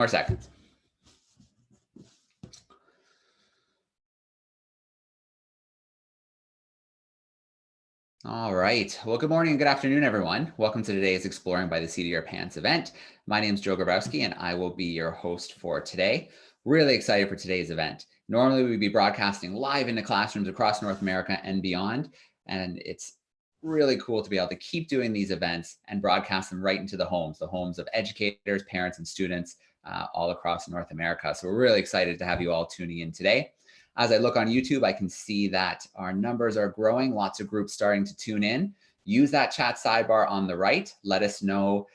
More seconds. All right. Well, good morning and good afternoon, everyone. Welcome to today's Exploring by the Seat of Your Pants event. My name is Joe Grabowski, and I will be your host for today. Really excited for today's event. Normally, we'd be broadcasting live into classrooms across North America and beyond, and it's really cool to be able to keep doing these events and broadcast them right into the homes of educators, parents, and students all across North America. So we're really excited to have you all tuning in today. As I look on YouTube, I can see that our numbers are growing, lots of groups starting to tune in. Use that chat sidebar on the right. Let us know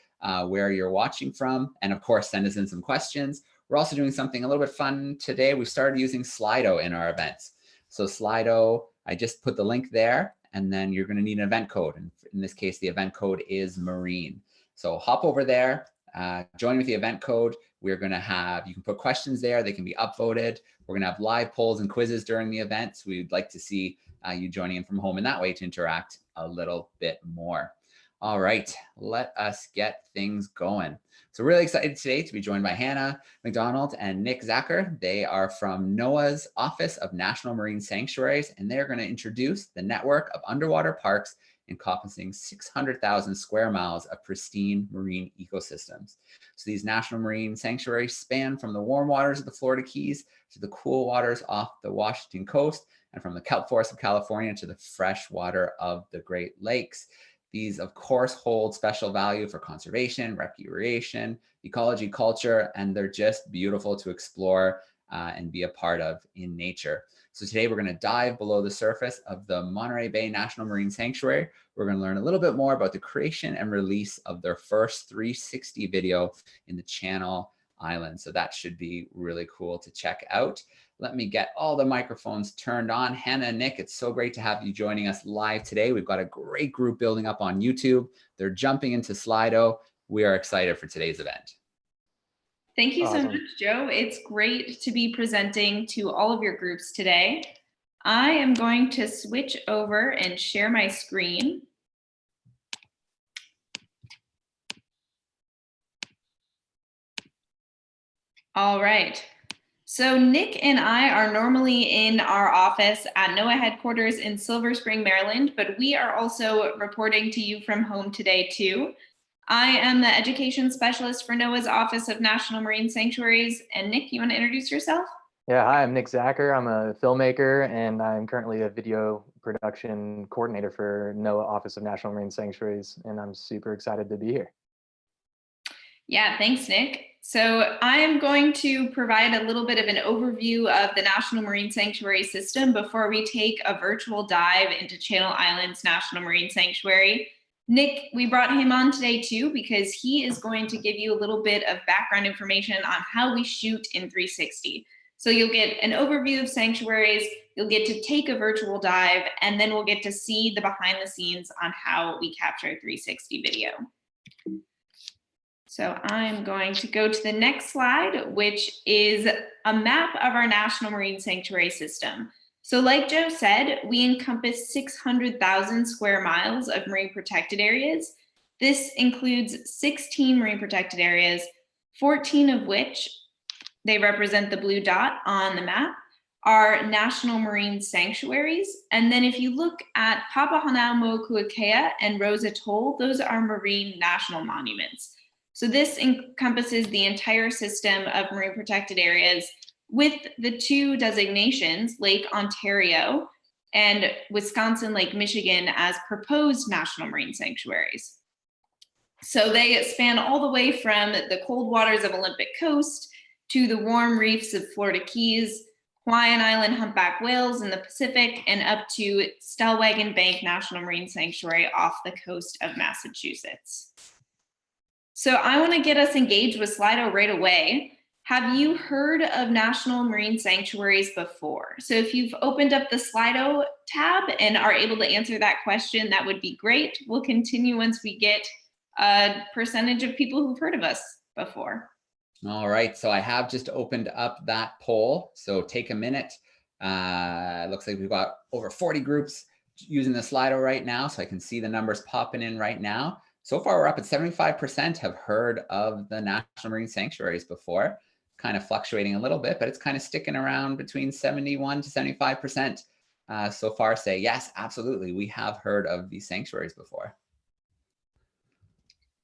where you're watching from. And of course, send us in some questions. We're also doing something a little bit fun today. We started using Slido in our events. So Slido, I just put the link there, and then you're going to need an event code. And in this case, the event code is Marine. So hop over there, join with the event code. We're going to have, you can put questions there. They can be upvoted. We're going to have live polls and quizzes during the events. We'd like to see you joining in from home in that way to interact a little bit more. All right, let us get things going. So really excited today to be joined by Hannah MacDonald and Nick Zachar. They are from NOAA's Office of National Marine Sanctuaries, and they're going to introduce the network of underwater parks encompassing 600,000 square miles of pristine marine ecosystems. So these national marine sanctuaries span from the warm waters of the Florida Keys to the cool waters off the Washington coast, and from the kelp forests of California to the fresh water of the Great Lakes. These, of course, hold special value for conservation, recreation, ecology, culture, and they're just beautiful to explore and be a part of in nature. So today we're going to dive below the surface of the Monterey Bay National Marine Sanctuary. We're going to learn a little bit more about the creation and release of their first 360 video in the Channel Islands. So that should be really cool to check out. Let me get all the microphones turned on. Hannah and Nick, it's so great to have you joining us live today. We've got a great group building up on YouTube. They're jumping into Slido. We are excited for today's event. Thank you so much, Joe. It's great to be presenting to all of your groups today. I am going to switch over and share my screen. All right. So Nick and I are normally in our office at NOAA headquarters in Silver Spring, Maryland, but we are also reporting to you from home today too. I am the education specialist for NOAA's Office of National Marine Sanctuaries. And Nick, you want to introduce yourself? Yeah, hi, I'm Nick Zachar. I'm a filmmaker, and I'm currently a video production coordinator for NOAA Office of National Marine Sanctuaries, and I'm super excited to be here. Yeah, thanks, Nick. So I'm going to provide a little bit of an overview of the National Marine Sanctuary system before we take a virtual dive into Channel Islands National Marine Sanctuary. Nick, we brought him on today too because he is going to give you a little bit of background information on how we shoot in 360. So you'll get an overview of sanctuaries, you'll get to take a virtual dive, and then we'll get to see the behind the scenes on how we capture a 360 video. So I'm going to go to the next slide, which is a map of our National Marine Sanctuary system. So like Joe said, we encompass 600,000 square miles of marine protected areas. This includes 16 marine protected areas, 14 of which, they represent the blue dot on the map, are national marine sanctuaries. And then if you look at Papahanaumokuakea and Rose Atoll, those are marine national monuments. So this encompasses the entire system of marine protected areas with the two designations, Lake Ontario and Wisconsin Lake Michigan, as proposed national marine sanctuaries. So they span all the way from the cold waters of Olympic Coast to the warm reefs of Florida Keys, Hawaiian Island humpback whales in the Pacific, and up to Stellwagen Bank National Marine Sanctuary off the coast of Massachusetts. So I want to get us engaged with Slido right away. Have you heard of national marine sanctuaries before? So if you've opened up the Slido tab and are able to answer that question, that would be great. We'll continue once we get a percentage of people who've heard of us before. All right, so I have just opened up that poll. So take a minute. It looks like we've got over 40 groups using the Slido right now, so I can see the numbers popping in right now. So far, we're up at 75% have heard of the National Marine Sanctuaries before, kind of fluctuating a little bit, but it's kind of sticking around between 71 to 75% so far say, yes, absolutely, we have heard of these sanctuaries before.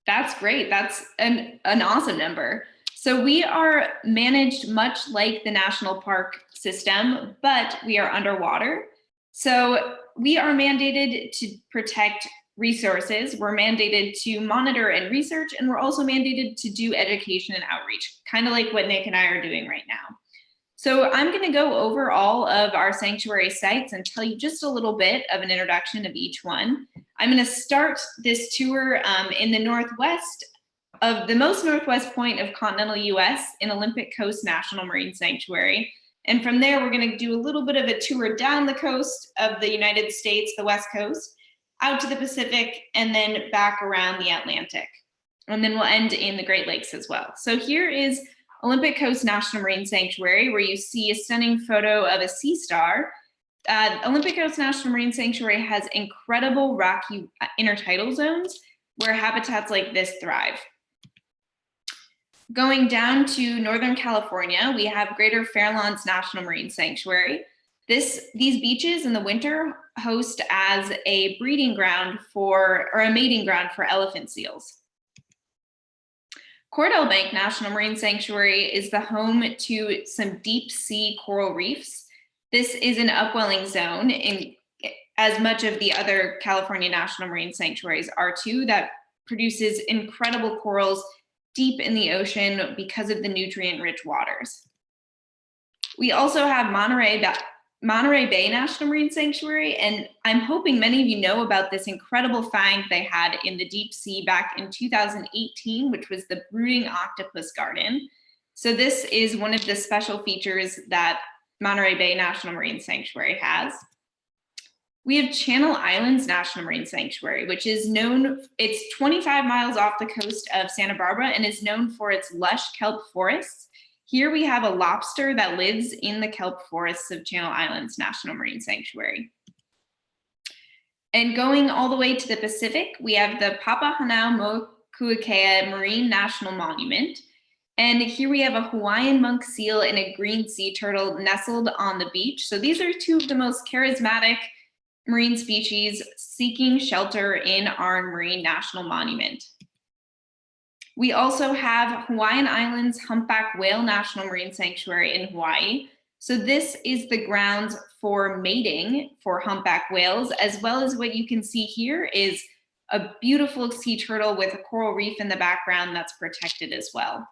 That's great. That's an awesome number. So we are managed much like the national park system, but we are underwater. So we are mandated to protect resources. We're mandated to monitor and research, and we're also mandated to do education and outreach, kind of like what Nick and I are doing right now. So I'm going to go over all of our sanctuary sites and tell you just a little bit of an introduction of each one. I'm going to start this tour in the northwest of the most northwest point of continental US in Olympic Coast National Marine Sanctuary. And from there, we're going to do a little bit of a tour down the coast of the United States, the West Coast, out to the Pacific, and then back around the Atlantic. And then we'll end in the Great Lakes as well. So here is Olympic Coast National Marine Sanctuary, where you see a stunning photo of a sea star. Olympic Coast National Marine Sanctuary has incredible rocky intertidal zones where habitats like this thrive. Going down to Northern California, we have Greater Farallones National Marine Sanctuary. These beaches in the winter host as a breeding ground or a mating ground for elephant seals. Cordell Bank National Marine Sanctuary is the home to some deep sea coral reefs. This is an upwelling zone, as much of the other California National Marine Sanctuaries are too, that produces incredible corals deep in the ocean because of the nutrient-rich waters. We also have Monterey Bay National Marine Sanctuary, and I'm hoping many of you know about this incredible find they had in the deep sea back in 2018, which was the brooding octopus garden. So this is one of the special features that Monterey Bay National Marine Sanctuary has. We have Channel Islands National Marine Sanctuary, which is it's 25 miles off the coast of Santa Barbara and is known for its lush kelp forests. Here we have a lobster that lives in the kelp forests of Channel Islands National Marine Sanctuary. And going all the way to the Pacific, we have the Papahanaumokuakea Marine National Monument. And here we have a Hawaiian monk seal and a green sea turtle nestled on the beach. So these are two of the most charismatic marine species seeking shelter in our Marine National Monument. We also have Hawaiian Islands Humpback Whale National Marine Sanctuary in Hawaii. So this is the grounds for mating for humpback whales, as well as what you can see here is a beautiful sea turtle with a coral reef in the background that's protected as well.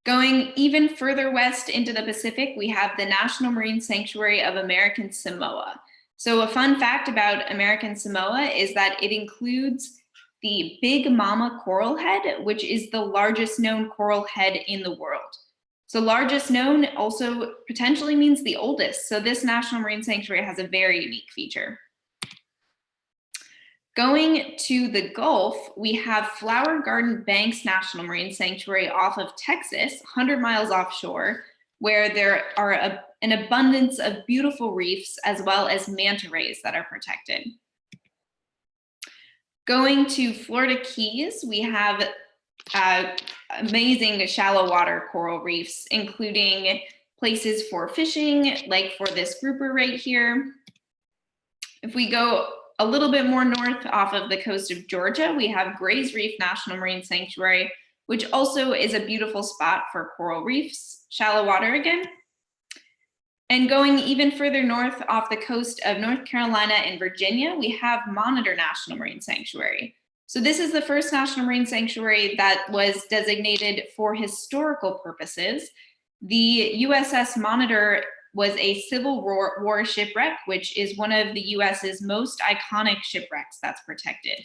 Going even further west into the Pacific, we have the National Marine Sanctuary of American Samoa. So a fun fact about American Samoa is that it includes the Big Mama coral head, which is the largest known coral head in the world. So largest known also potentially means the oldest. So this National Marine Sanctuary has a very unique feature. Going to the Gulf, we have Flower Garden Banks National Marine Sanctuary off of Texas, 100 miles offshore, where there are an abundance of beautiful reefs as well as manta rays that are protected. Going to Florida Keys, we have amazing shallow water coral reefs, including places for fishing, like for this grouper right here. If we go a little bit more north off of the coast of Georgia, we have Gray's Reef National Marine Sanctuary, which also is a beautiful spot for coral reefs, shallow water again. And going even further north off the coast of North Carolina and Virginia, we have Monitor National Marine Sanctuary. So this is the first national marine sanctuary that was designated for historical purposes. The USS Monitor was a Civil War shipwreck, which is one of the US's most iconic shipwrecks that's protected.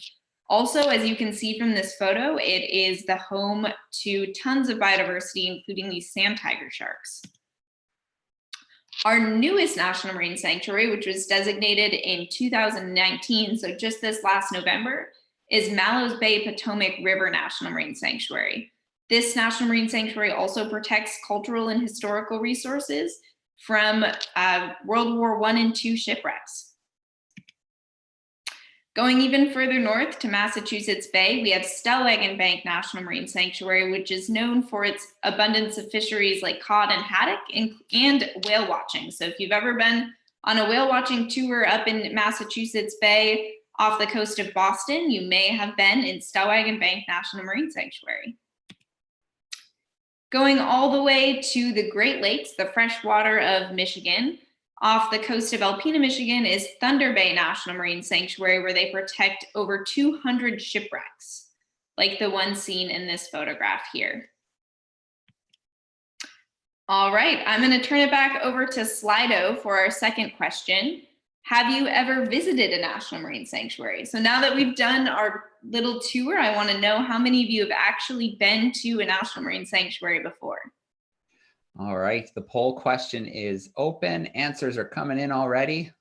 Also, as you can see from this photo, it is the home to tons of biodiversity, including these sand tiger sharks. Our newest National Marine Sanctuary, which was designated in 2019, so just this last November, is Mallows Bay Potomac River National Marine Sanctuary. This National Marine Sanctuary also protects cultural and historical resources from World War I and II shipwrecks. Going even further north to Massachusetts Bay, we have Stellwagen Bank National Marine Sanctuary, which is known for its abundance of fisheries like cod and haddock and whale watching. So if you've ever been on a whale watching tour up in Massachusetts Bay off the coast of Boston, you may have been in Stellwagen Bank National Marine Sanctuary. Going all the way to the Great Lakes, the freshwater of Michigan, off the coast of Alpena, Michigan is Thunder Bay National Marine Sanctuary, where they protect over 200 shipwrecks, like the one seen in this photograph here. All right, I'm going to turn it back over to Slido for our second question. Have you ever visited a National Marine Sanctuary? So now that we've done our little tour, I want to know how many of you have actually been to a National Marine Sanctuary before? All right, the poll question is open. Answers are coming in already.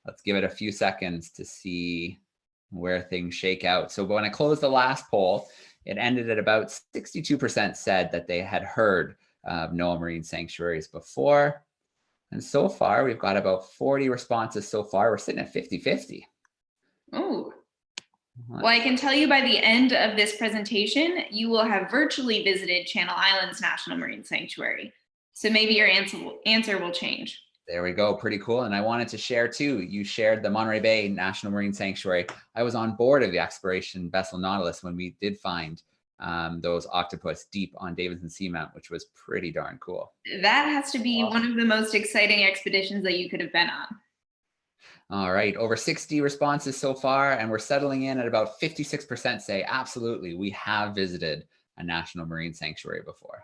Let's give it a few seconds to see where things shake out. So when I closed the last poll, it ended at about 62% said that they had heard of NOAA Marine Sanctuaries before. And so far, we've got about 40 responses so far. We're sitting at 50-50. Oh. Well, I can tell you by the end of this presentation, you will have virtually visited Channel Islands National Marine Sanctuary. So maybe your answer will change. There we go. Pretty cool. And I wanted to share too, you shared the Monterey Bay National Marine Sanctuary. I was on board of the exploration vessel Nautilus when we did find those octopus deep on Davidson Seamount, which was pretty darn cool. That has to be one of the most exciting expeditions that you could have been on. All right, over 60 responses so far, and we're settling in at about 56% say, absolutely, we have visited a National Marine Sanctuary before.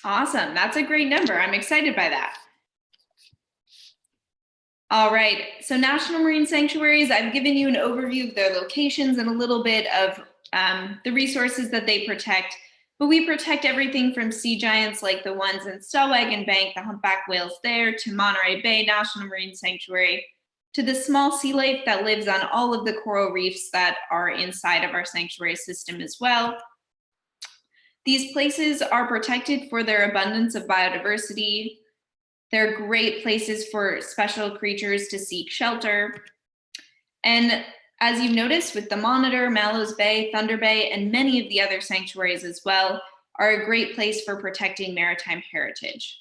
Awesome, that's a great number. I'm excited by that. All right, so National Marine Sanctuaries, I've given you an overview of their locations and a little bit of the resources that they protect, but we protect everything from sea giants like the ones in Stellwagen Bank, the humpback whales there, to Monterey Bay National Marine Sanctuary, to the small sea life that lives on all of the coral reefs that are inside of our sanctuary system as well. These places are protected for their abundance of biodiversity. They're great places for special creatures to seek shelter. And as you've noticed with the Monitor, Mallows Bay, Thunder Bay, and many of the other sanctuaries as well, are a great place for protecting maritime heritage.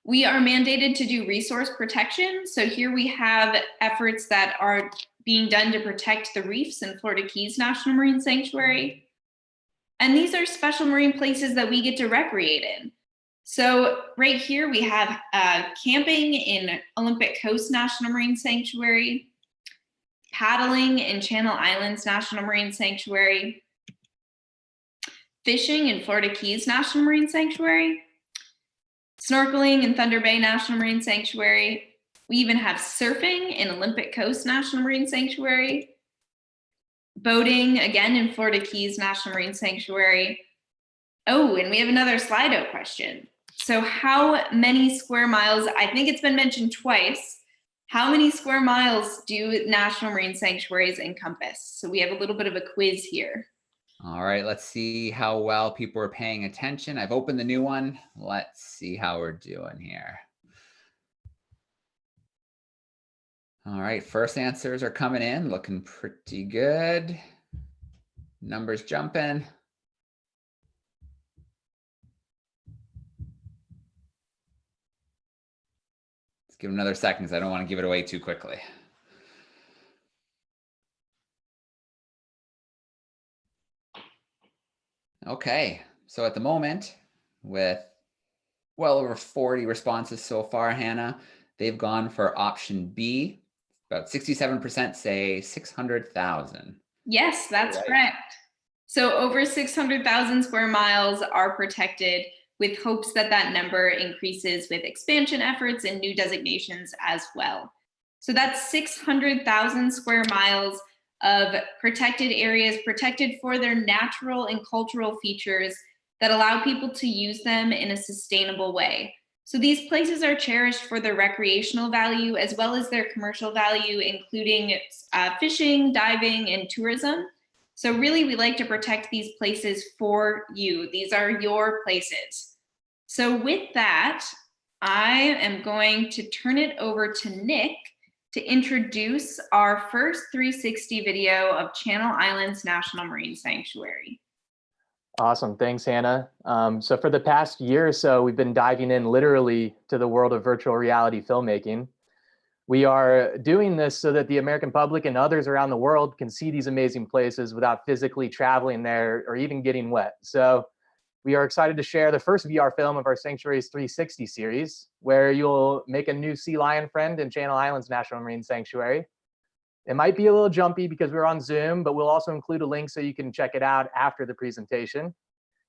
We are mandated to do resource protection. So here we have efforts that are being done to protect the reefs in Florida Keys National Marine Sanctuary. And these are special marine places that we get to recreate in. So right here we have camping in Olympic Coast National Marine Sanctuary, paddling in Channel Islands National Marine Sanctuary, fishing in Florida Keys National Marine Sanctuary, snorkeling in Thunder Bay National Marine Sanctuary. We even have surfing in Olympic Coast National Marine Sanctuary, boating again in Florida Keys National Marine Sanctuary. Oh, and we have another Slido question. So how many square miles, I think it's been mentioned twice, how many square miles do National Marine Sanctuaries encompass? So we have a little bit of a quiz here. All right, let's see how well people are paying attention. I've opened the new one. Let's see how we're doing here. All right, first answers are coming in, looking pretty good. Numbers jumping. Let's give it another second because I don't want to give it away too quickly. Okay, so at the moment, with well over 40 responses so far, Hannah, they've gone for option B. About 67% say 600,000. Yes, that's correct. So over 600,000 square miles are protected, with hopes that that number increases with expansion efforts and new designations as well. So that's 600,000 square miles of protected areas, protected for their natural and cultural features that allow people to use them in a sustainable way. So these places are cherished for their recreational value as well as their commercial value, including fishing, diving, and tourism. So really, we like to protect these places for you. These are your places. So with that, I am going to turn it over to Nick to introduce our first 360 video of Channel Islands National Marine Sanctuary. Awesome. Thanks, Hannah. So for the past year or so, we've been diving in literally to the world of virtual reality filmmaking. We are doing this so that the American public and others around the world can see these amazing places without physically traveling there or even getting wet. So we are excited to share the first VR film of our Sanctuaries 360 series, where you'll make a new sea lion friend in Channel Islands National Marine Sanctuary. It might be a little jumpy because we're on Zoom, but we'll also include a link so you can check it out after the presentation.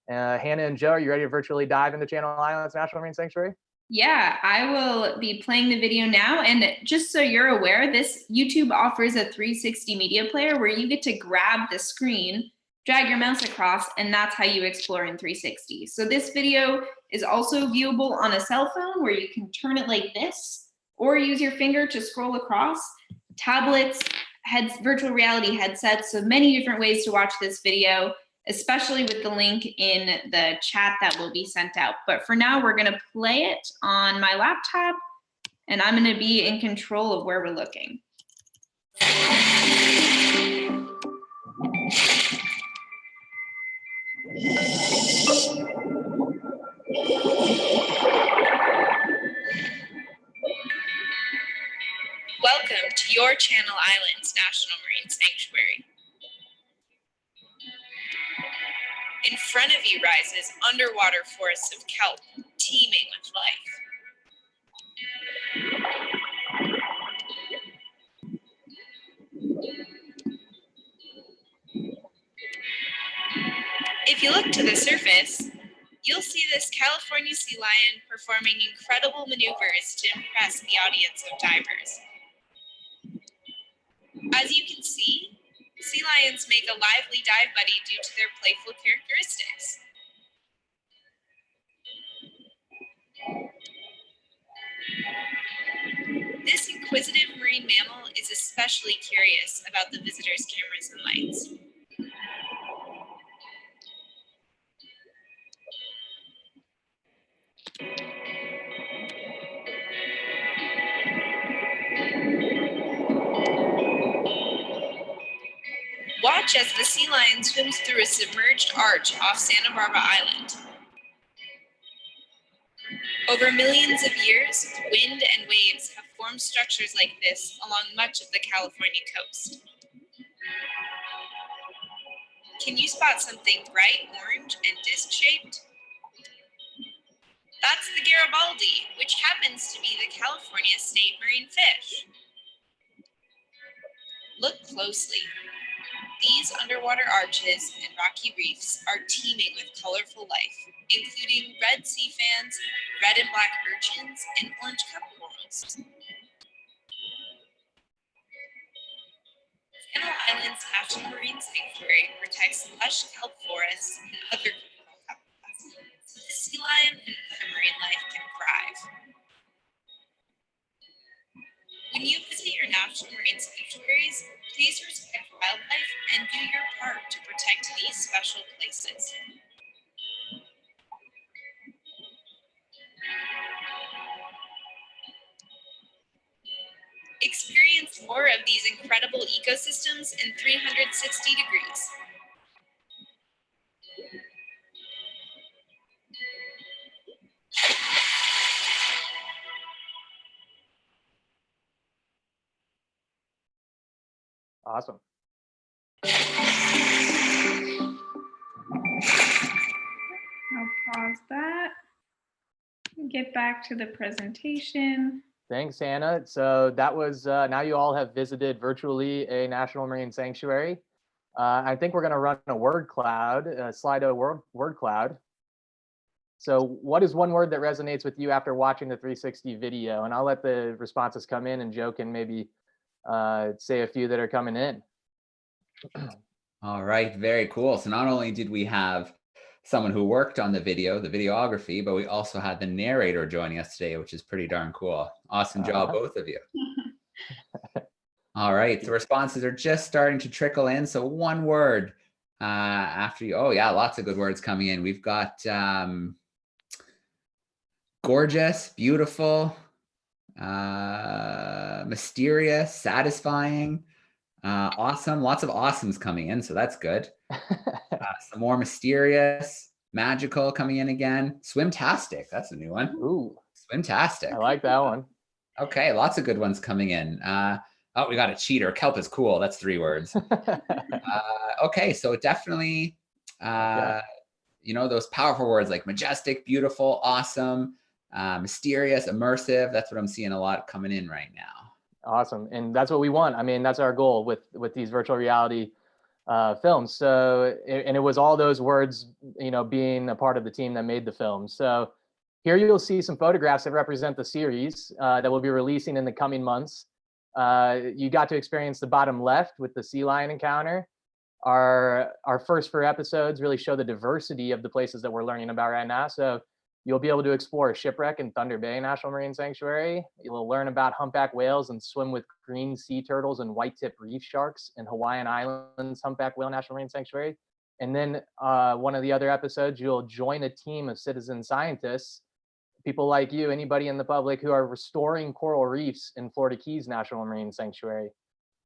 Hannah and Joe, are you ready to virtually dive into Channel Islands National Marine Sanctuary? Yeah, I will be playing the video now. And just so you're aware, this YouTube offers a 360 media player where you get to grab the screen, drag your mouse across, and that's how you explore in 360. So this video is also viewable on a cell phone where you can turn it like this, or use your finger to scroll across. Tablets, virtual reality headsets, so many different ways to watch this video, especially with the link in the chat that will be sent out. But for now, we're gonna play it on my laptop, and I'm gonna be in control of where we're looking. Welcome to your Channel Islands National Marine Sanctuary. In front of you rises underwater forests of kelp, teeming with life. If you look to the surface, you'll see this California sea lion performing incredible maneuvers to impress the audience of divers. As you can see, sea lions make a lively dive buddy due to their playful characteristics. This inquisitive marine mammal is especially curious about the visitors' cameras and lights. Watch as the sea lion swims through a submerged arch off Santa Barbara Island. Over millions of years, wind and waves have formed structures like this along much of the California coast. Can you spot something bright orange and disc-shaped? That's the Garibaldi, which happens to be the California state marine fish. Look closely. These underwater arches and rocky reefs are teeming with colorful life, including red sea fans, red and black urchins, and orange cup corals. Channel Islands National Marine Sanctuary protects lush kelp forests and other critical habitats, so the sea lion and other marine life can thrive. When you visit your national marine sanctuaries, please respect wildlife and do your part to protect these special places. Experience more of these incredible ecosystems in 360 degrees. Awesome. I'll pause that and get back to the presentation. Thanks, Hannah. So that was, now you all have visited virtually a National Marine Sanctuary. I think we're going to run a word cloud, a Slido word cloud. So what is one word that resonates with you after watching the 360 video? And I'll let the responses come in, and Joe can maybe say a few that are coming in. All right, very cool. So not only did we have someone who worked on the video, the videography, but we also had the narrator joining us today, which is pretty darn cool. Awesome job, both of you. All right, the responses are just starting to trickle in. So one word after you, oh yeah, lots of good words coming in. We've got gorgeous, beautiful, mysterious, satisfying, awesome. Lots of awesomes coming in, so that's good. Some more mysterious, magical coming in again. Swimtastic, that's a new one. Ooh, Swimtastic. I like that one. Okay, lots of good ones coming in. Oh, we got a cheater. Kelp is cool. That's 3 words. Okay, so definitely, you know, those powerful words like majestic, beautiful, awesome, mysterious, immersive. That's what I'm seeing a lot coming in right now. Awesome, and that's what we want. I mean, that's our goal with these virtual reality films. So, and it was all those words, you know, being a part of the team that made the film. So here you'll see some photographs that represent the series that we'll be releasing in the coming months. You got to experience the bottom left with the sea lion encounter. Our first 4 episodes really show the diversity of the places that we're learning about right now. So you'll be able to explore a shipwreck in Thunder Bay National Marine Sanctuary. You'll learn about humpback whales and swim with green sea turtles and white-tip reef sharks in Hawaiian Islands Humpback Whale National Marine Sanctuary. And then one of the other episodes, you'll join a team of citizen scientists, people like you, anybody in the public, who are restoring coral reefs in Florida Keys National Marine Sanctuary.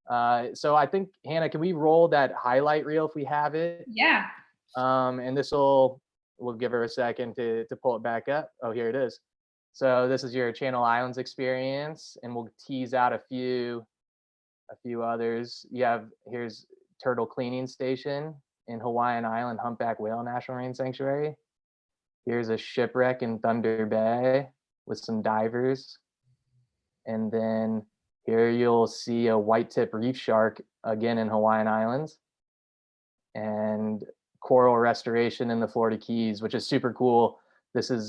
So I think, Hannah, can we roll that highlight reel if we have it? Yeah. And we'll give her a second to pull it back up. Oh, here it is. So this is your Channel Islands experience, and we'll tease out a few others. Here's Turtle Cleaning Station in Hawaiian Island Humpback Whale National Marine Sanctuary. Here's a shipwreck in Thunder Bay with some divers. And then here you'll see a white-tip reef shark again in Hawaiian Islands. And coral restoration in the Florida Keys, which is super cool. This is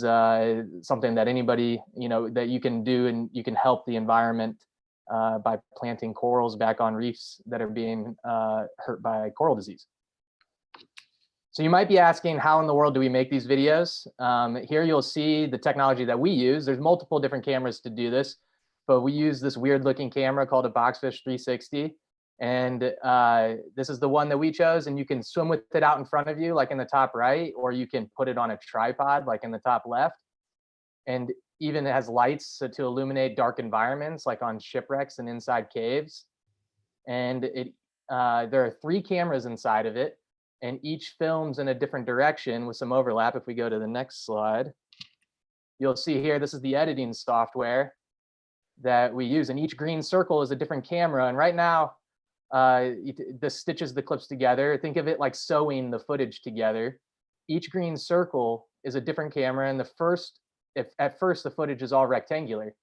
something that anybody, you know, that you can do, and you can help the environment by planting corals back on reefs that are being hurt by coral disease. So you might be asking, how in the world do we make these videos? Here you'll see the technology that we use. There's multiple different cameras to do this, but we use this weird looking camera called a Boxfish 360. And this is the one that we chose, and you can swim with it out in front of you, like in the top right, or you can put it on a tripod, like in the top left. And even it has lights to illuminate dark environments, like on shipwrecks and inside caves. And there are 3 cameras inside of it, and each films in a different direction with some overlap. If we go to the next slide, you'll see here, this is the editing software that we use, and each green circle is a different camera. And right now, this stitches the clips together. Think of it like sewing the footage together. Each green circle is a different camera, and at first the footage is all rectangular.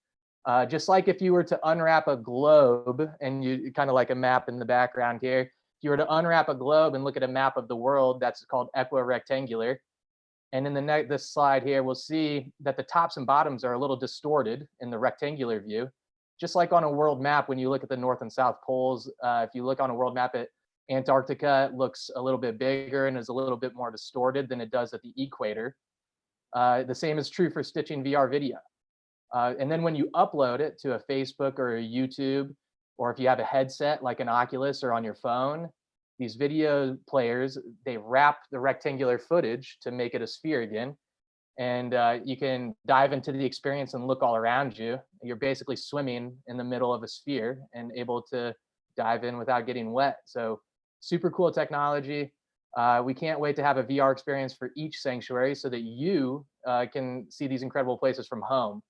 Just like if you were to unwrap a globe, and you kind of like a map in the background here, if you were to unwrap a globe and look at a map of the world, that's called equirectangular. And in this slide here, we'll see that the tops and bottoms are a little distorted in the rectangular view. Just like on a world map, when you look at the North and South poles, if you look on a world map at Antarctica, it looks a little bit bigger and is a little bit more distorted than it does at the equator. The same is true for stitching VR video. And then when you upload it to a Facebook or a YouTube, or if you have a headset like an Oculus or on your phone, these video players, they wrap the rectangular footage to make it a sphere again. And you can dive into the experience and look all around you. You're basically swimming in the middle of a sphere and able to dive in without getting wet. So super cool technology. We can't wait to have a VR experience for each sanctuary so that you can see these incredible places from home.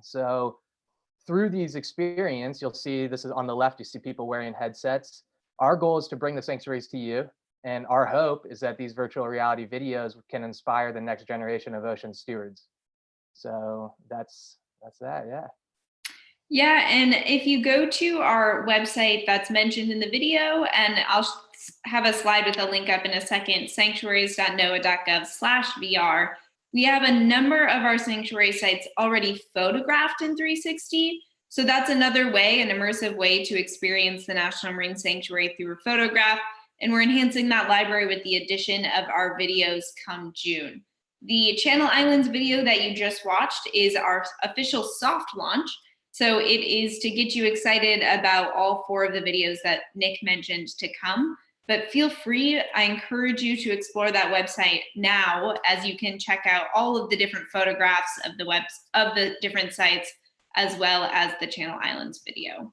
So through these experiences, you'll see, this is on the left, you see people wearing headsets. Our goal is to bring the sanctuaries to you. And our hope is that these virtual reality videos can inspire the next generation of ocean stewards. So that's that, yeah. Yeah, and if you go to our website that's mentioned in the video, and I'll have a slide with a link up in a second, sanctuaries.noaa.gov/VR, we have a number of our sanctuary sites already photographed in 360. So that's another way, an immersive way to experience the National Marine Sanctuary through a photograph. And we're enhancing that library with the addition of our videos come June. The Channel Islands video that you just watched is our official soft launch. So it is to get you excited about all 4 of the videos that Nick mentioned to come. but feel free. I encourage you to explore that website now, as you can check out all of the different photographs of the different sites, as well as the Channel Islands video.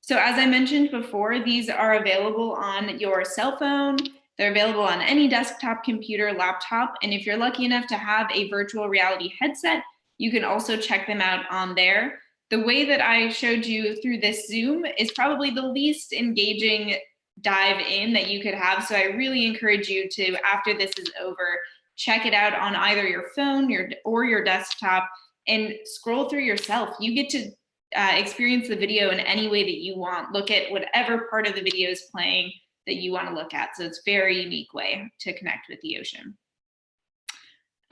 So as I mentioned before, these are available on your cell phone. They're available on any desktop computer, laptop, and if you're lucky enough to have a virtual reality headset, you can also check them out on there. The way that I showed you through this Zoom is probably the least engaging dive in that you could have. So I really encourage you to, after this is over, check it out on either your phone or your desktop and scroll through yourself. You get to experience the video in any way that you want. Look at whatever part of the video is playing that you want to look at. So it's a very unique way to connect with the ocean.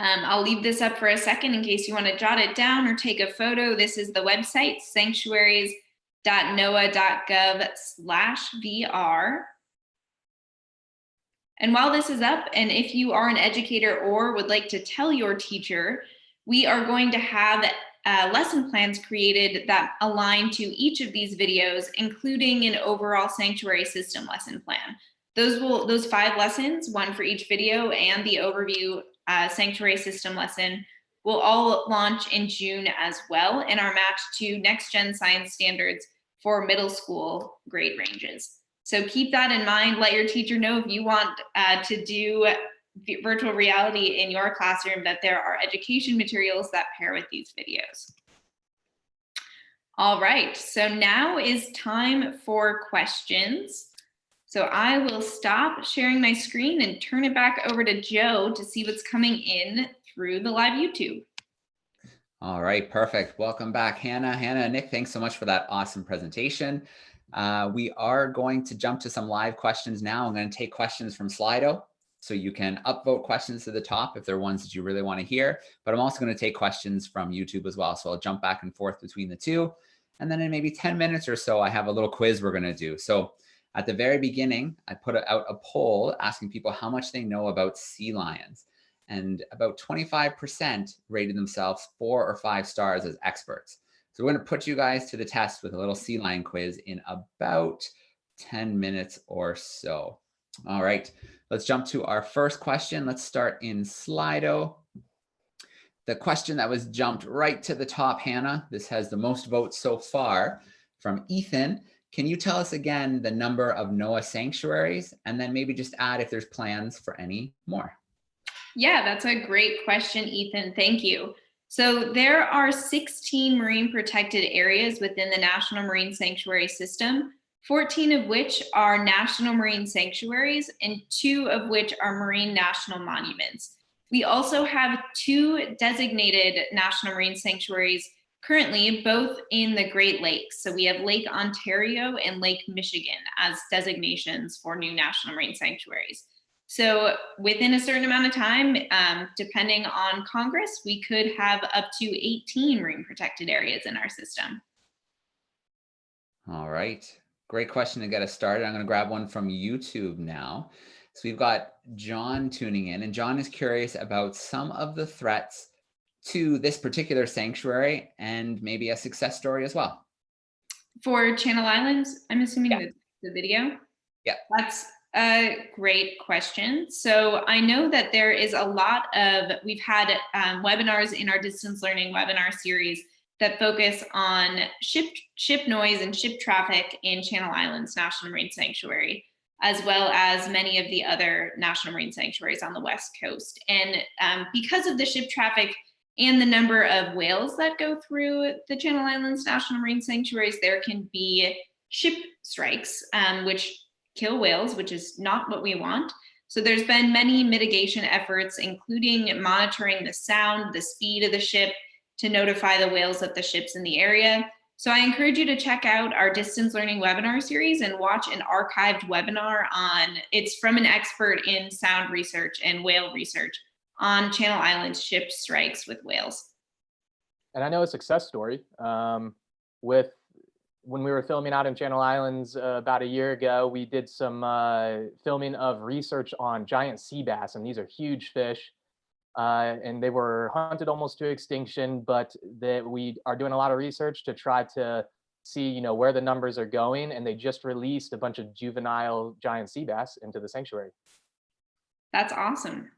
I'll leave this up for a second in case you want to jot it down or take a photo. This is the website, sanctuaries.noaa.gov/VR. And while this is up, and if you are an educator or would like to tell your teacher, we are going to have lesson plans created that align to each of these videos, including an overall sanctuary system lesson plan. Those 5 lessons, one for each video, and the overview sanctuary system lesson will all launch in June as well and are matched to next gen science standards for middle school grade ranges. So keep that in mind. Let your teacher know if you want to do virtual reality in your classroom, that there are education materials that pair with these videos. All right, so now is time for questions. So I will stop sharing my screen and turn it back over to Joe to see what's coming in through the live YouTube. All right, perfect. Welcome back, Hannah. Hannah and Nick, thanks so much for that awesome presentation. We are going to jump to some live questions now. I'm going to take questions from Slido, so you can upvote questions to the top if they're ones that you really want to hear. But I'm also going to take questions from YouTube as well. So I'll jump back and forth between the two. And then in maybe 10 minutes or so, I have a little quiz we're going to do. So at the very beginning, I put out a poll asking people how much they know about sea lions. And about 25% rated themselves 4 or 5 stars as experts. So we're going to put you guys to the test with a little sea lion quiz in about 10 minutes or so. All right, let's jump to our first question. Let's start in Slido. The question that was jumped right to the top, Hannah, this has the most votes so far, from Ethan. Can you tell us again the number of NOAA sanctuaries, and then maybe just add if there's plans for any more? Yeah, that's a great question, Ethan. Thank you. So there are 16 marine protected areas within the National Marine Sanctuary System, 14 of which are National Marine Sanctuaries and 2 of which are Marine National Monuments. We also have 2 designated National Marine Sanctuaries currently, both in the Great Lakes. So we have Lake Ontario and Lake Michigan as designations for new National Marine Sanctuaries. So within a certain amount of time, depending on Congress, we could have up to 18 marine protected areas in our system. All right, great question to get us started. I'm going to grab one from YouTube now. So we've got John tuning in, and John is curious about some of the threats to this particular sanctuary and maybe a success story as well. For Channel Islands, I'm assuming the video? Yeah. That's a great question. So I know that there is a lot of, we've had webinars in our distance learning webinar series that focus on ship noise and ship traffic in Channel Islands National Marine Sanctuary, as well as many of the other National Marine Sanctuaries on the West Coast. And because of the ship traffic and the number of whales that go through the Channel Islands National Marine Sanctuaries, there can be ship strikes, which kill whales, which is not what we want. So there's been many mitigation efforts, including monitoring the sound, the speed of the ship to notify the whales that the ship's in the area. So I encourage you to check out our distance learning webinar series and watch an archived webinar on, it's from an expert in sound research and whale research on Channel Islands ship strikes with whales. And I know a success story with when we were filming out in Channel Islands about a year ago. We did some filming of research on giant sea bass, and these are huge fish. And they were hunted almost to extinction, but that we are doing a lot of research to try to see, where the numbers are going, and they just released a bunch of juvenile giant sea bass into the sanctuary. That's awesome.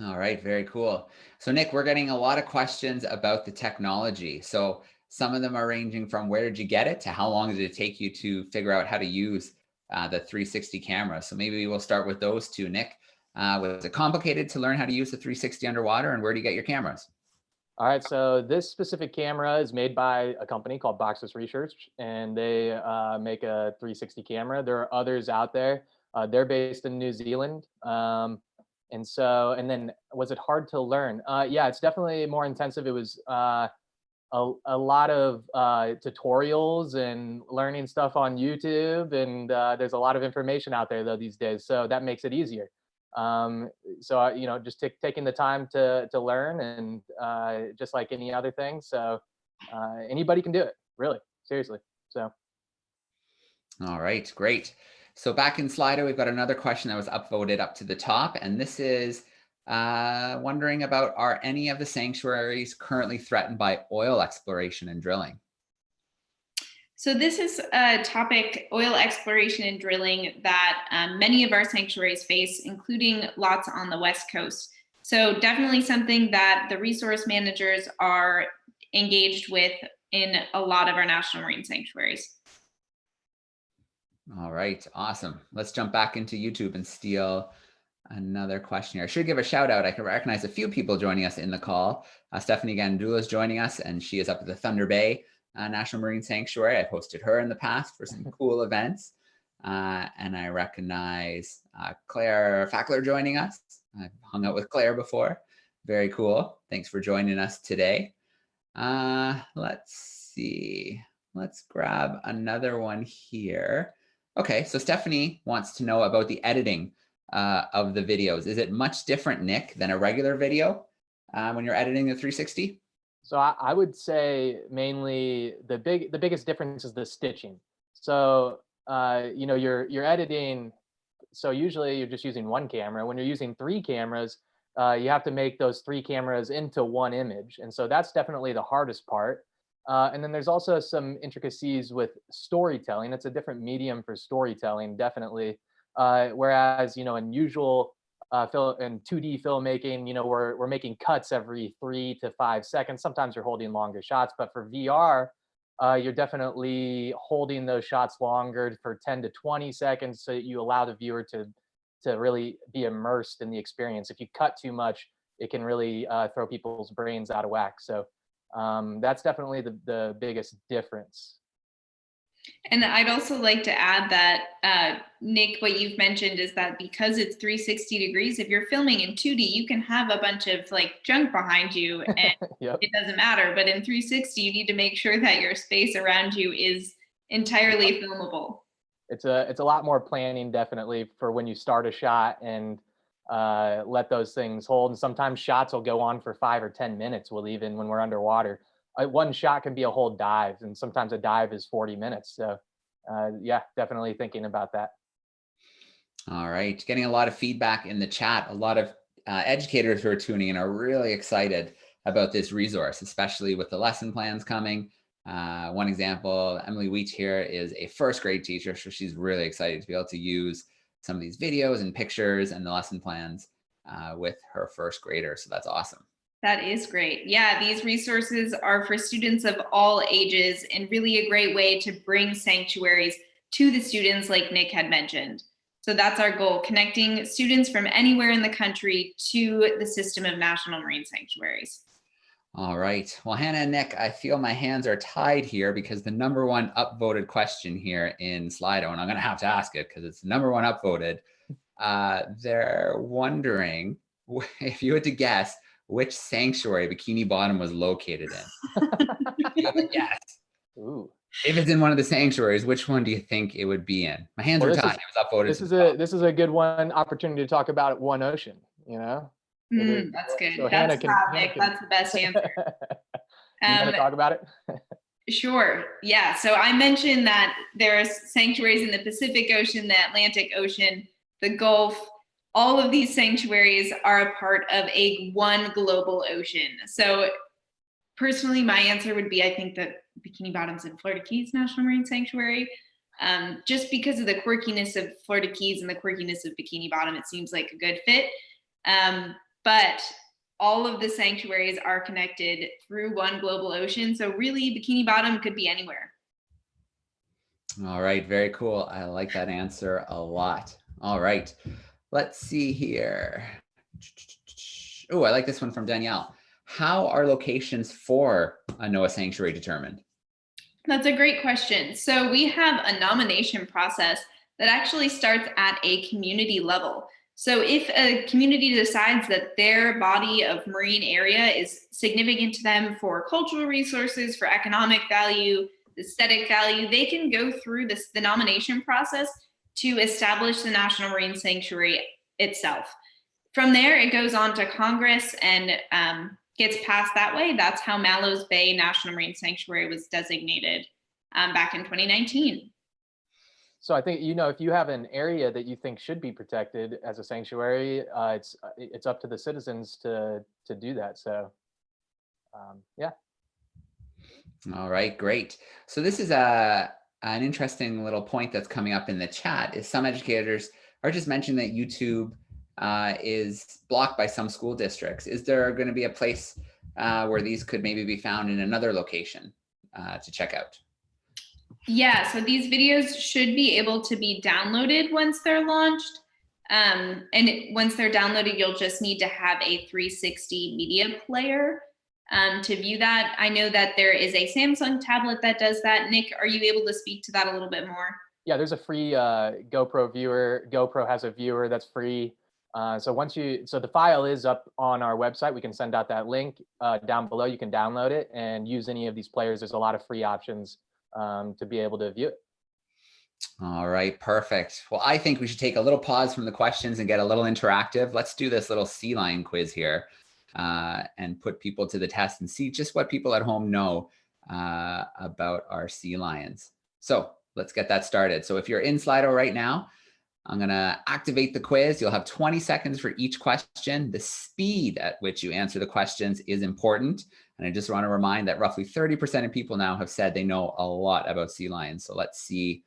All right, very cool. So Nick, we're getting a lot of questions about the technology. So some of them are ranging from where did you get it to how long did it take you to figure out how to use the 360 camera. So maybe we'll start with those two. Nick, was it complicated to learn how to use the 360 underwater, and where do you get your cameras? All right, so this specific camera is made by a company called Boxus Research, and they make a 360 camera. There are others out there. They're based in New Zealand. And then was it hard to learn? Yeah, it's definitely more intensive. It was a lot of tutorials and learning stuff on YouTube, and there's a lot of information out there though these days, so that makes it easier. Just taking the time to learn, and just like any other thing. So anybody can do it, really, seriously. So. All right, great. So back in Slido, we've got another question that was upvoted up to the top, and this is wondering about, are any of the sanctuaries currently threatened by oil exploration and drilling? So this is a topic, oil exploration and drilling, that many of our sanctuaries face, including lots on the West Coast. So definitely something that the resource managers are engaged with in a lot of our national marine sanctuaries. All right, awesome. Let's jump back into YouTube and steal another question here. I should give a shout out. I can recognize a few people joining us in the call. Stephanie Gandula is joining us, and she is up at the Thunder Bay National Marine Sanctuary. I've hosted her in the past for some cool events. And I recognize Claire Fackler joining us. I've hung out with Claire before. Very cool. Thanks for joining us today. Let's see. Let's grab another one here. Okay, so Stephanie wants to know about the editing of the videos. Is it much different, Nick, than a regular video when you're editing the 360? So I would say mainly the biggest difference is the stitching. So you're editing. So usually you're just using one camera. When you're using three cameras, you have to make those three cameras into one image, and so that's definitely the hardest part. And then there's also some intricacies with storytelling. It's a different medium for storytelling, definitely. Whereas in usual in 2D filmmaking, we're making cuts every 3 to 5 seconds. Sometimes you're holding longer shots, but for VR, you're definitely holding those shots longer for 10 to 20 seconds, so that you allow the viewer to really be immersed in the experience. If you cut too much, it can really throw people's brains out of whack. So that's definitely the biggest difference. And I'd also like to add that, Nick, what you've mentioned is that because it's 360 degrees, if you're filming in 2D, you can have a bunch of junk behind you and Yep. It doesn't matter. But in 360, you need to make sure that your space around you is entirely filmable. It's a lot more planning, definitely, for when you start a shot and let those things hold. And sometimes shots will go on for 5 or 10 minutes. Even when we're underwater. One shot can be a whole dive, and sometimes a dive is 40 minutes. So yeah, definitely thinking about that. All right, getting a lot of feedback in the chat. A lot of educators who are tuning in are really excited about this resource, especially with the lesson plans coming. One example, Emily Wheat here is a first grade teacher, so she's really excited to be able to use some of these videos and pictures and the lesson plans with her first grader. So that's awesome. That is great. Yeah, these resources are for students of all ages, and really a great way to bring sanctuaries to the students, like Nick had mentioned. So that's our goal, connecting students from anywhere in the country to the system of national marine sanctuaries. All right. Well, Hannah and Nick, I feel my hands are tied here because the #1 upvoted question here in Slido, and I'm going to have to ask it because it's the #1 upvoted. They're wondering if you had to guess which sanctuary Bikini Bottom was located in. Yes. Ooh. If it's in one of the sanctuaries, which one do you think it would be in? My hands are tied. It was upvoted. This is a good opportunity to talk about One Ocean. That's good. So That's that's the best answer. You want to talk about it? Sure. Yeah. So I mentioned that there are sanctuaries in the Pacific Ocean, the Atlantic Ocean, the Gulf. All of these sanctuaries are a part of one global ocean. So personally, my answer would be, I think that Bikini Bottom's and Florida Keys National Marine Sanctuary. Just because of the quirkiness of Florida Keys and the quirkiness of Bikini Bottom, it seems like a good fit. But all of the sanctuaries are connected through one global ocean. So really, Bikini Bottom could be anywhere. All right, very cool. I like that answer a lot. All right, let's see here. Oh, I like this one from Danielle. How are locations for a NOAA sanctuary determined? That's a great question. So we have a nomination process that actually starts at a community level. So if a community decides that their body of marine area is significant to them for cultural resources, for economic value, aesthetic value, they can go through the nomination process to establish the National Marine Sanctuary itself. From there, it goes on to Congress and gets passed that way. That's how Mallows Bay National Marine Sanctuary was designated back in 2019. So I think, if you have an area that you think should be protected as a sanctuary, it's up to the citizens to do that. So, yeah. All right, great. So this is an interesting little point that's coming up in the chat. Is some educators are just mentioning that YouTube is blocked by some school districts. Is there going to be a place where these could maybe be found in another location to check out? Yeah, so these videos should be able to be downloaded once they're launched. Once they're downloaded, you'll just need to have a 360 media player to view that. I know that there is a Samsung tablet that does that. Nick, are you able to speak to that a little bit more? Yeah, there's a free GoPro viewer. GoPro has a viewer that's free. So the file is up on our website. We can send out that link down below. You can download it and use any of these players. There's a lot of free options to be able to view it. All right, perfect. Well, I think we should take a little pause from the questions and get a little interactive. Let's do this little sea lion quiz here and put people to the test and see just what people at home know about our sea lions. So let's get that started. So if you're in Slido right now, I'm going to activate the quiz. You'll have 20 seconds for each question. The speed at which you answer the questions is important. And I just want to remind that roughly 30% of people now have said they know a lot about sea lions. So let's see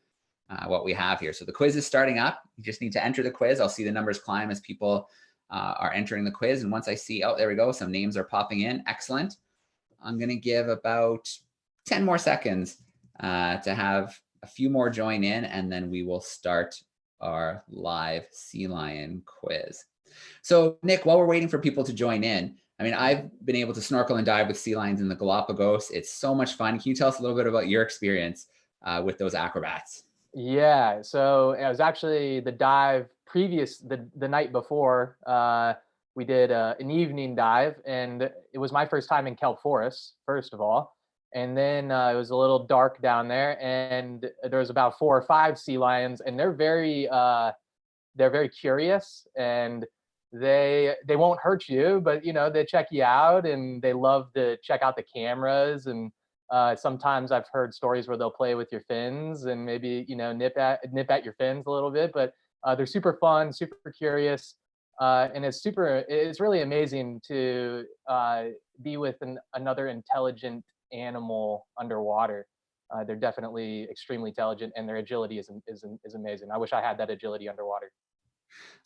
what we have here. So the quiz is starting up. You just need to enter the quiz. I'll see the numbers climb as people are entering the quiz. And once I see, oh, there we go, some names are popping in. Excellent. I'm going to give about 10 more seconds to have a few more join in, and then we will start our live sea lion quiz. So Nick, while we're waiting for people to join in, I mean, I've been able to snorkel and dive with sea lions in the Galapagos. It's so much fun. Can you tell us a little bit about your experience with those acrobats? Yeah, so it was actually the dive the night before. We did an evening dive, and it was my first time in kelp forest, first of all. And then it was a little dark down there, and there was about 4 or 5 sea lions, and they're very curious, and they won't hurt you, but they check you out, and they love to check out the cameras. And sometimes I've heard stories where they'll play with your fins and maybe nip at your fins a little bit. But they're super fun, super curious, and it's really amazing to be with another intelligent animal underwater. They're definitely extremely intelligent, and their agility is amazing. I wish I had that agility underwater.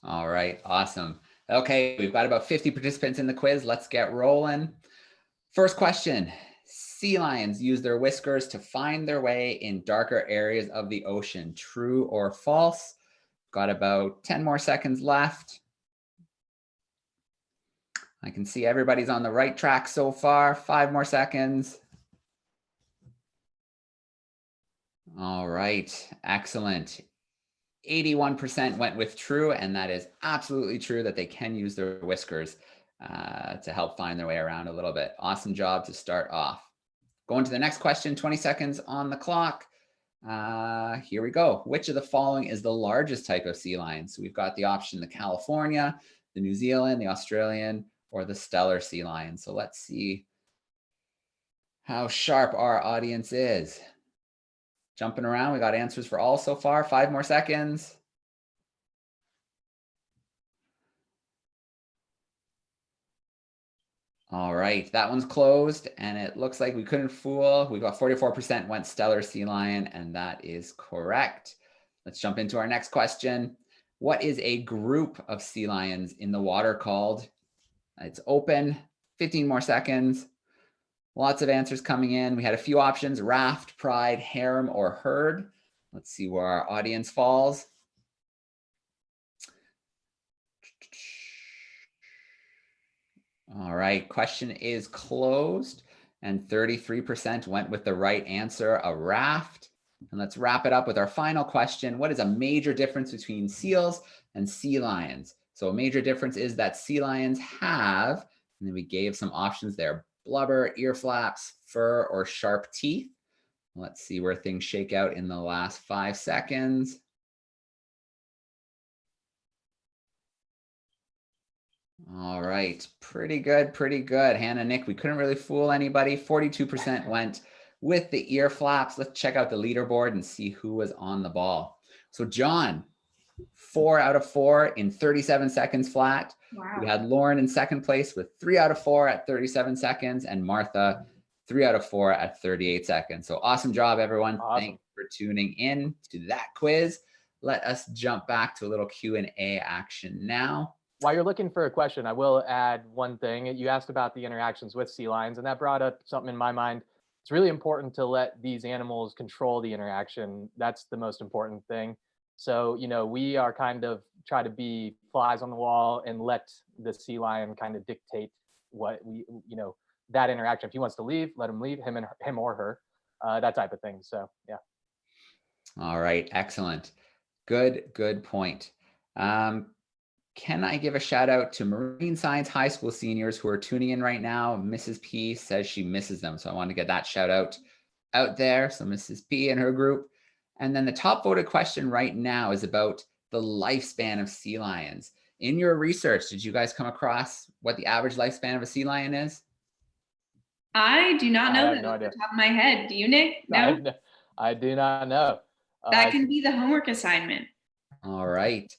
All right, awesome. Okay, we've got about 50 participants in the quiz. Let's get rolling. First question. Sea lions use their whiskers to find their way in darker areas of the ocean. True or false? Got about 10 more seconds left. I can see everybody's on the right track so far. 5 more seconds. All right, excellent. 81% went with true, and that is absolutely true that they can use their whiskers to help find their way around a little bit. Awesome job to start off. Going to the next question, 20 seconds on the clock. Here we go. Which of the following is the largest type of sea lion? So we've got the option, the California, the New Zealand, the Australian, or the Steller sea lion. So let's see how sharp our audience is. Jumping around, we got answers for all so far. 5 more seconds. All right, that one's closed, and it looks like we couldn't fool. We got 44% went stellar sea lion, and that is correct. Let's jump into our next question. What is a group of sea lions in the water called? It's open, 15 more seconds. Lots of answers coming in. We had a few options: raft, pride, harem, or herd. Let's see where our audience falls. All right, question is closed, and 33% went with the right answer, a raft. And let's wrap it up with our final question. What is a major difference between seals and sea lions? So a major difference is that sea lions have, and then we gave some options there: blubber, ear flaps, fur, or sharp teeth. Let's see where things shake out in the last 5 seconds. All right, pretty good, pretty good. Hannah, Nick, we couldn't really fool anybody. 42% went with the ear flaps. Let's check out the leaderboard and see who was on the ball. So John, 4 out of 4 in 37 seconds flat. Wow. We had Lauren in second place with 3 out of 4 at 37 seconds, and Martha 3 out of 4 at 38 seconds. So awesome job, everyone. Awesome. Thanks for tuning in to that quiz. Let us jump back to a little Q&A action now. While you're looking for a question, I will add one thing. You asked about the interactions with sea lions, and that brought up something in my mind. It's really important to let these animals control the interaction. That's the most important thing. So, we are kind of try to be flies on the wall and let the sea lion kind of dictate what that interaction. If he wants to leave, let him leave, him or her, that type of thing. So, yeah. All right, excellent. Good point. Can I give a shout out to Marine Science High School seniors who are tuning in right now? Mrs. P says she misses them. So I want to get that shout out there. So Mrs. P and her group. And then the top voted question right now is about the lifespan of sea lions. In your research, did you guys come across what the average lifespan of a sea lion is? I do not know that no off idea. the top of my head. Do you, Nick? No? I do not know. That can be the homework assignment. All right.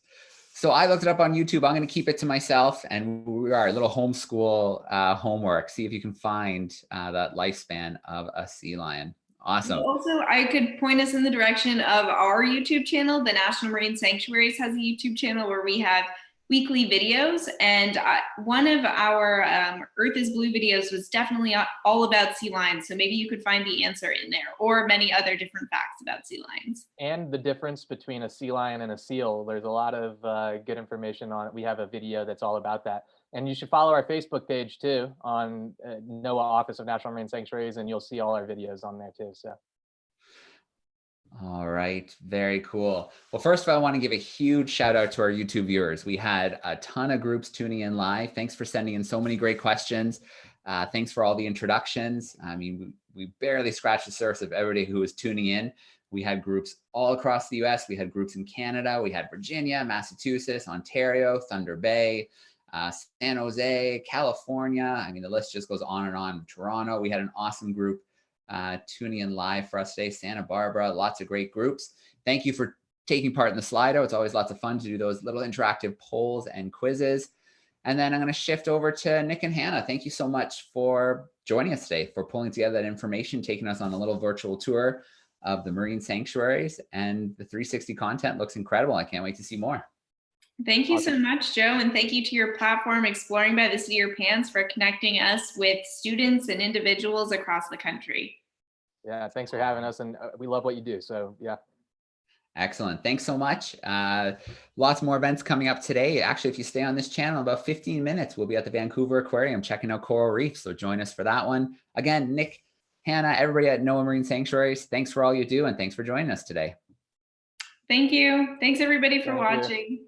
So I looked it up on YouTube. I'm going to keep it to myself, and we are a little homeschool homework. See if you can find that lifespan of a sea lion. Awesome. Also, I could point us in the direction of our YouTube channel. The National Marine Sanctuaries has a YouTube channel where we have weekly videos, and one of our Earth is Blue videos was definitely all about sea lions. So maybe you could find the answer in there, or many other different facts about sea lions. And the difference between a sea lion and a seal. There's a lot of good information on it. We have a video that's all about that. And you should follow our Facebook page too on NOAA Office of National Marine Sanctuaries, and you'll see all our videos on there too. So. All right, very cool. Well, first of all, I want to give a huge shout out to our YouTube viewers. We had a ton of groups tuning in live. Thanks for sending in so many great questions. Thanks for all the introductions. I mean, we barely scratched the surface of everybody who was tuning in. We had groups all across the US. We had groups in Canada. We had Virginia, Massachusetts, Ontario, Thunder Bay, San Jose, California. I mean, the list just goes on and on. Toronto, we had an awesome group tuning in live for us today. Santa Barbara, lots of great groups. Thank you for taking part in the Slido. It's always lots of fun to do those little interactive polls and quizzes. And then I'm going to shift over to Nick and Hannah. Thank you so much for joining us today, for pulling together that information, taking us on a little virtual tour of the marine sanctuaries, and the 360 content looks incredible. I can't wait to see more. Thank you so much, Joe, and thank you to your platform, Exploring by the Seat of Your Pants, for connecting us with students and individuals across the country. Yeah, thanks for having us, and we love what you do, so yeah. Excellent. Thanks so much. Lots more events coming up today. Actually, if you stay on this channel, about 15 minutes, we'll be at the Vancouver Aquarium checking out coral reefs, so join us for that one. Again, Nick, Hannah, everybody at NOAA Marine Sanctuaries, thanks for all you do, and thanks for joining us today. Thank you. Thanks, everybody, for watching.